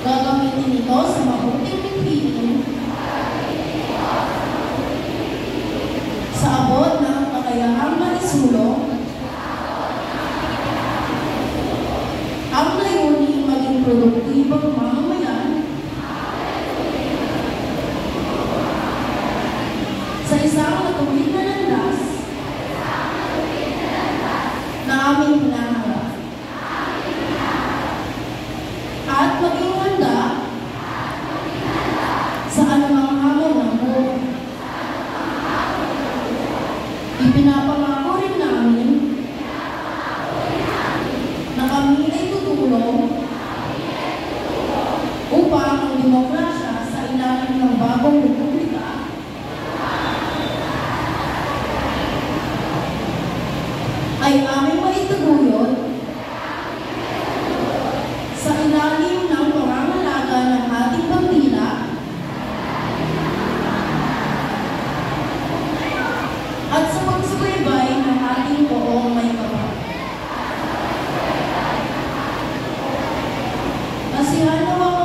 Gagamitin ito sa mabuting pitpitin sa abot ng kakayahang maisulong ang layunin maging produktibong mamamayan sa isang matuwid na landas na aming hinaharap at maging handa sa anumang hamon ng buhay. Ipinapangako rin namin na kami ay tutulong upang ang demokrasya sa ilalim ng bagong republika ay aming maitaguyod sa ilalim ng pangangalaga ng ating pamilya at sa pagsubaybay ng ating poong may kapal. Kasihan nawa